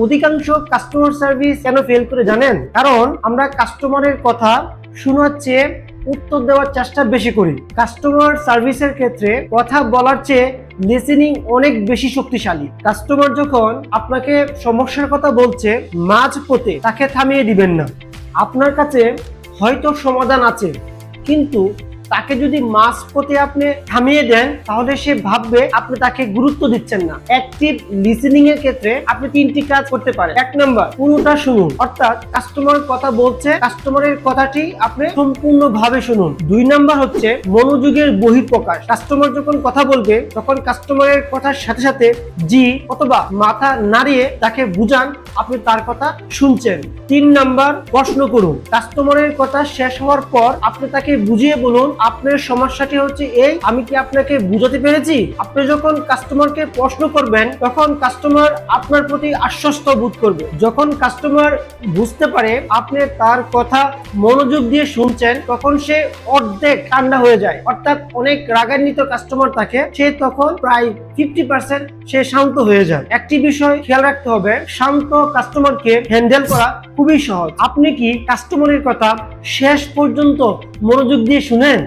অধিকাংশ customer service কেন fail করে জানেন? কারণ আমরা কাস্টমারের কথা শোনার চেয়ে উত্তর দেওয়ার চেষ্টা বেশি করি। কাস্টমার সার্ভিসের ক্ষেত্রে কথা বলার চেয়ে লিসেনিং অনেক বেশি শক্তিশালী। কাস্টমার যখন আপনাকে সমস্যার কথা বলছে, মাঝপথে তাকে থামিয়ে দিবেন না। আপনার কাছে হয়তো সমাধান আছে, কিন্তু তাকে যদি মাঝপথে আপনি থামিয়ে দেন, তাহলে সে ভাববে আপনি তাকে গুরুত্ব দিচ্ছেন না। অ্যাক্টিভ লিসেনিং এর ক্ষেত্রে আপনি 3টি কাজ করতে পারেন। 1 নাম্বার, পুরোটা শুনুন, অর্থাৎ কাস্টমার কথা বলছে, কাস্টমারের কথাটি আপনি সম্পূর্ণভাবে শুনুন। 2 নাম্বার হচ্ছে মনোযোগের বহিঃপ্রকাশ। কাস্টমার যখন কথা বলবে, তখন কাস্টমারের কথার সাথে সাথে জি অথবা মাথা নাড়িয়ে তাকে বুঝান আপনি তার কথা শুনছেন। 3 নাম্বার, প্রশ্ন করুন। কাস্টমারের কথা শেষ হওয়ার পর আপনি তাকে বুঝিয়ে বলুন, আপনার সমস্যাটি হচ্ছে এই, আমি কি আপনাকে বুঝাতে পেরেছি? আপনি যখন কাস্টমারকে প্রশ্ন করবেন, তখন কাস্টমার আপনার প্রতি আশ্বস্ত বোধ করবে। যখন কাস্টমার বুঝতে পারে আপনি তার কথা মনোযোগ দিয়ে শুনছেন, তখন সে অর্ধেক ঠান্ডা হয়ে যায়। অর্থাৎ অনেক রাগান্বিত কাস্টমার থাকে, সে তখন প্রায় 50% সে শান্ত হয়ে যায়। একটি বিষয় খেয়াল রাখতে হবে, শান্ত কাস্টমারকে হ্যান্ডেল করা খুবই সহজ। আপনি কি কাস্টমারের কথা শেষ পর্যন্ত মনোযোগ দিয়ে শুনেন?